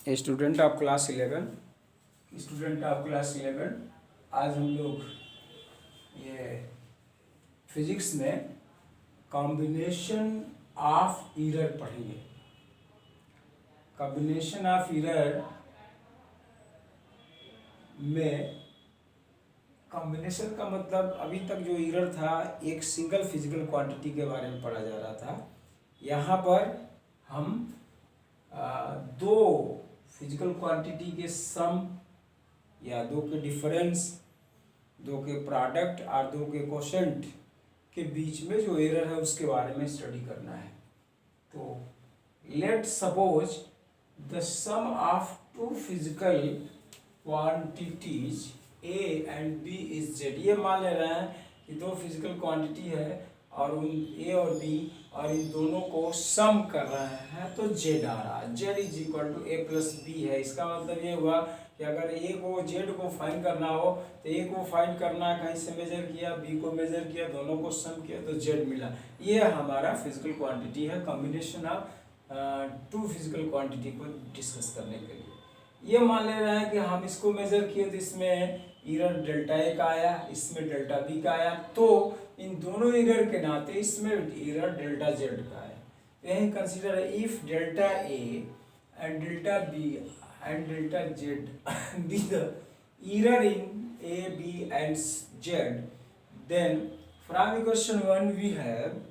Student of class 11 आज हम लोग ये फिजिक्स में कॉम्बिनेशन ऑफ एरर पढ़ेंगे। कॉम्बिनेशन ऑफ एरर में कॉम्बिनेशन का मतलब अभी तक जो एरर था एक सिंगल फिजिकल क्वांटिटी के बारे में पढ़ा जा रहा था। यहाँ पर हम दो फिजिकल क्वांटिटी के सम या दो के डिफरेंस, दो के प्रोडक्ट और दो के कोशेंट के बीच में जो एरर है उसके बारे में स्टडी करना है। तो let suppose the sum of two physical quantities A and B is Z. ये मान ले रहे हैं कि दो फिजिकल क्वांटिटी है और उन ए और बी और इन दोनों को सम कर रहे हैं तो जेड आ रहा है। Z is equal to A plus B है। इसका मतलब ये हुआ कि अगर ए को जेड को फाइंड करना हो तो ए को फाइंड करना कहीं से मेजर किया, बी को मेजर किया, दोनों को सम किया तो जेड मिला। ये हमारा फिजिकल क्वांटिटी है। Combination of two physical quantity को डिस्कस करने के लिए ये मान ले रहे हैं कि हम इसको मेजर किए तो इसमें एरर डेल्टा ए का आया, इसमें डेल्टा बी का आया, तो इन दोनों एरर के नाते इसमें एरर डेल्टा जेड का है। यही consider if delta A and delta B and delta Z be the error in A B and Z, then from equation 1 we have,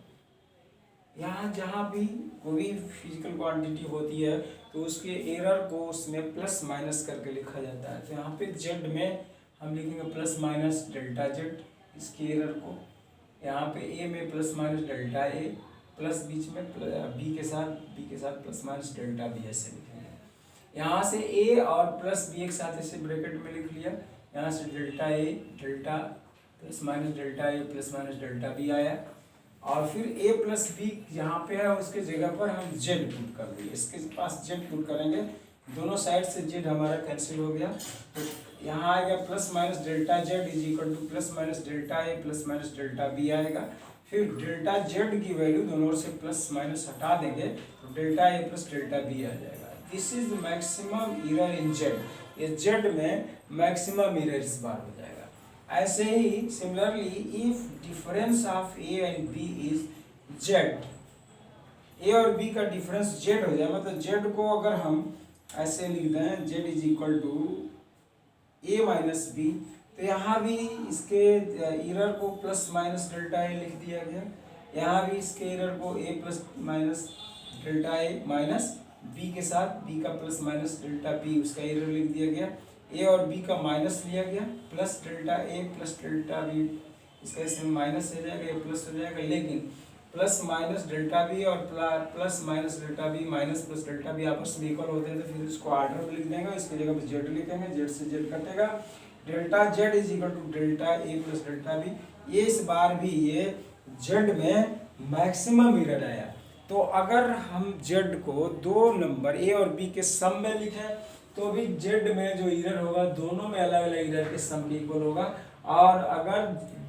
यहाँ जहाँ भी कोई फिजिकल क्वांटिटी होती है तो उसके एरर को उसमें प्लस माइनस करके लिखा जाता है। तो यहाँ पे जेड में हम लिखेंगे प्लस माइनस डेल्टा जेड इसके एरर को, यहाँ पे ए में plus minus delta A plus बीच में बी के साथ प्लस माइनस डेल्टा बी ऐसे लिखेंगे। यहाँ से ए और प्लस बी एक साथ ऐसे ब्रैकेट में लिख लिया। यहाँ से delta A delta plus minus delta A plus minus delta B आया और फिर ए प्लस बी यहाँ पे है उसके जगह पर हम जेड पुट कर दिए। इसके पास जेड पुट करेंगे, दोनों साइड से जेड हमारा कैंसिल हो गया तो यहाँ आएगा plus minus delta Z is equal to plus minus delta A plus minus delta B आएगा। फिर डेल्टा जेड की वैल्यू दोनों ओर से प्लस माइनस हटा देंगे तो delta A plus delta B आ जाएगा। This is maximum error in Z. ये जेड में मैक्सिमम एरर इस बार हो जाएगा। ऐसे ही similarly if difference of A and B is Z, A और बी का डिफरेंस जेड हो जाए, मतलब जेड को अगर हम ऐसे लिख दें Z is equal to A minus B, तो यहाँ भी इसके एरर को प्लस माइनस डेल्टा ए लिख दिया गया। यहाँ भी इसके एरर को ए प्लस माइनस डेल्टा ए माइनस बी के साथ बी का प्लस माइनस डेल्टा बी उसका एरर लिख दिया गया। ए और बी का माइनस लिया गया plus delta A plus delta B, इसका इसमें माइनस हो जाएगा, ये प्लस हो जाएगा। लेकिन प्लस माइनस डेल्टा बी और plus minus delta B minus plus delta B आपस में इक्वल होते हैं तो फिर इसको ऑर्डर में लिख देंगे। इसकी जगह पर जेड लिखेंगे, जेड से जेड कटेगा, delta Z is equal to delta A plus delta B. ये इस बार भी ये जेड में मैक्सिमम एरर आया। तो अगर हम जेड को दो नंबर ए और बी के सम में लिखें तो भी जेड में जो एरर होगा दोनों में अलग अलग एरर के सम के इक्वल होगा। और अगर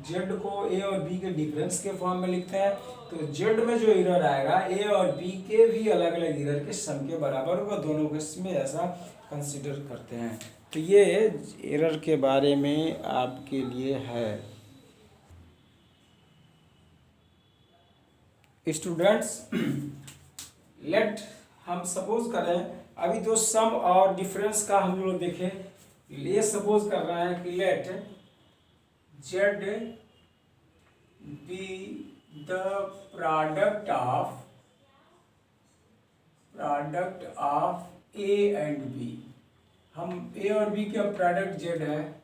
जेड को ए और बी के डिफरेंस के फॉर्म में लिखते हैं तो जेड में जो एरर आएगा ए और बी के भी अलग अलग एरर के सम के बराबर होगा। दोनों केस में ऐसा कंसीडर करते हैं। तो ये एरर के बारे में आपके लिए है। स्टूडेंट्स लेट हम सपोज करें अभी तो सम और डिफरेंस का हम लोग देखें। ये सपोज कर रहे हैं कि let Z be the product of A and B. हम ए और बी का प्रोडक्ट जेड है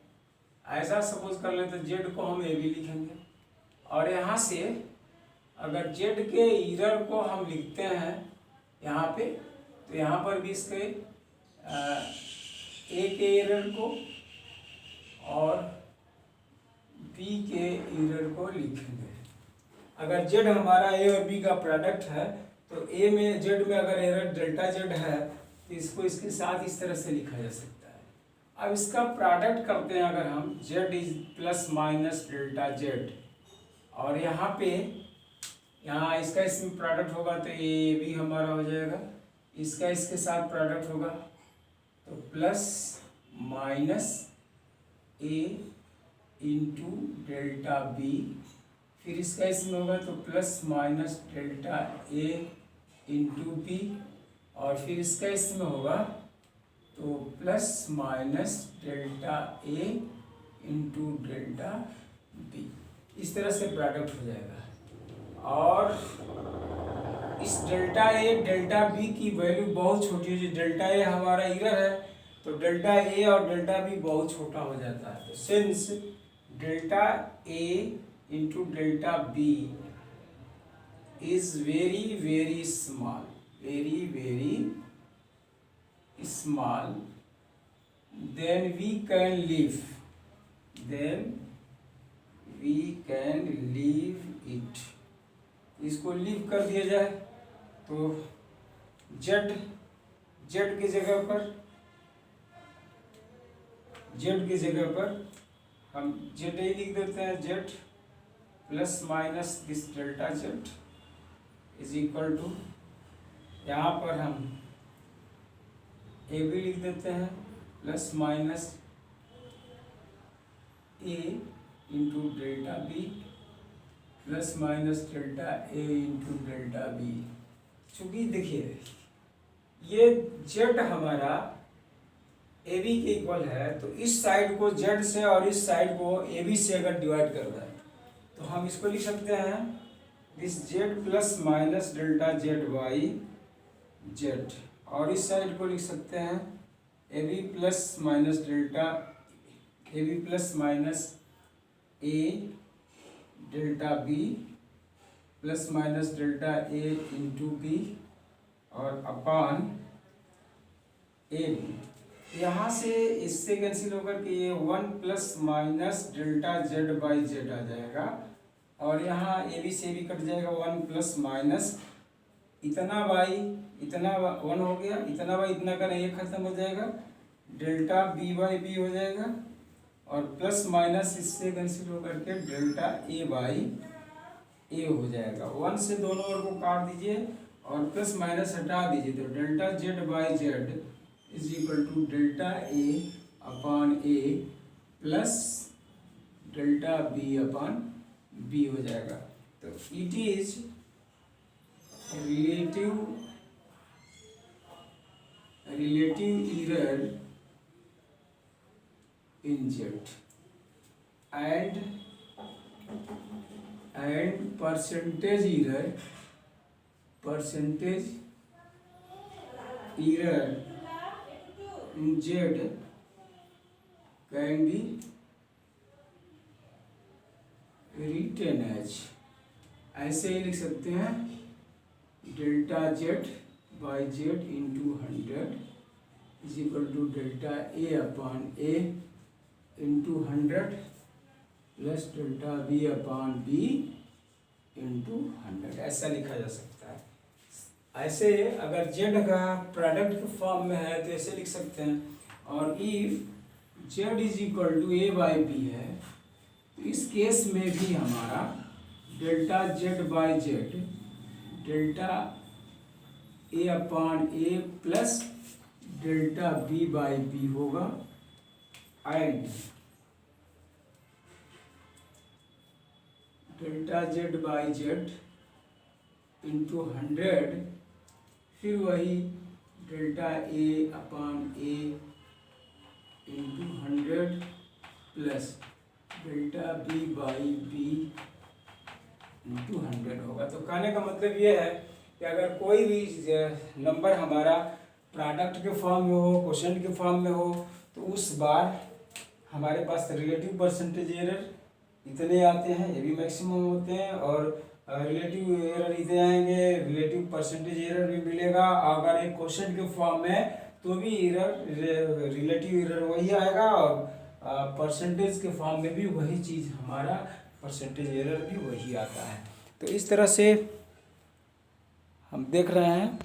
ऐसा सपोज कर लेते तो जेड को हम ए बी लिखेंगे और यहाँ से अगर जेड के एरर को हम लिखते हैं यहाँ पे तो यहाँ पर भी इसके ए के एरर को और बी के एरर को लिखेंगे। अगर जेड हमारा ए और बी का प्रोडक्ट है तो ए में जेड में अगर एरर डेल्टा जेड है तो इसको इसके साथ इस तरह से लिखा जा सकता है। अब इसका प्रोडक्ट करते हैं अगर हम Z is plus minus delta Z और यहाँ पे यहाँ इसका इसमें प्रोडक्ट होगा तो ए भी हमारा हो जाएगा, इसका इसके साथ प्रोडक्ट होगा तो plus minus A into delta B, फिर इसका इसमें होगा तो plus minus delta A into B, और फिर इसका इसमें होगा तो plus minus delta A into delta B. इस तरह से प्रोडक्ट हो जाएगा। और इस डेल्टा ए डेल्टा बी की वैल्यू बहुत छोटी है, जो डेल्टा ए हमारा इरर है, तो डेल्टा ए और डेल्टा बी बहुत छोटा हो जाता है। तो since delta A into delta B is very very small, very very small, then we can leave it। इसको लीव कर दिया जाए तो z की जगह पर हम z ही लिख देते हैं, z plus minus this delta z is equal to, यहाँ पर हम ए बी लिख देते हैं plus minus A into delta B plus minus delta A into delta B. चूँकि देखिए ये जेड हमारा ए बी के इक्वल है, तो इस साइड को जेड से और इस साइड को ए बी से अगर डिवाइड करना है तो हम इसको लिख सकते हैं this Z plus minus delta Z by Z, और इस साइड को लिख सकते हैं A B plus minus delta A B plus minus A delta B plus minus delta A into B और अपान ए बी। यहाँ से इससे कैंसिल होकर के ये 1 plus minus delta Z by Z आ जाएगा, और यहाँ ए बी से भी कट जाएगा 1 प्लस माइनस इतना बाई इतना 1 हो गया, इतना बाई इतना का ये खत्म हो जाएगा, डेल्टा बी बाई बी हो जाएगा, और प्लस माइनस इससे कैंसिल होकर के डेल्टा ए बाई ए हो जाएगा। 1 से दोनों ओर को काट दीजिए और प्लस माइनस हटा दीजिए, तो delta Z by Z is equal to delta A upon A plus delta B upon B हो जाएगा। तो it is relative error in Z and percentage error in Z can be written as, ऐसे ही लिख सकते हैं delta Z by Z into 100 is equal to delta A upon A into 100 plus delta B upon B into 100, ऐसा लिखा जा सकता है। ऐसे अगर जेड का प्रोडक्ट के फॉर्म में है तो ऐसे लिख सकते हैं, और if Z is equal to A by B है तो इस केस में भी हमारा delta Z by Z delta A upon A plus delta B by B होगा, and delta Z by Z into 100, फिर वही delta A upon A into 100 plus delta B by B into 100 होगा। तो कहने का मतलब ये है कि अगर कोई भी नंबर हमारा प्रोडक्ट के फॉर्म में हो, क्वेश्चन के फॉर्म में हो, तो उस बार हमारे पास रिलेटिव परसेंटेज एरर इतने आते हैं, ये भी मैक्सिमम होते हैं, और रिलेटिव एरर इतने आएंगे, रिलेटिव परसेंटेज एरर भी मिलेगा। अगर एक क्वेश्चन के फॉर्म में तो भी एरर रिलेटिव एरर वही आएगा, और परसेंटेज के फॉर्म में भी वही चीज़ हमारा परसेंटेज एरर भी वही आता है। तो इस तरह से हम देख रहे हैं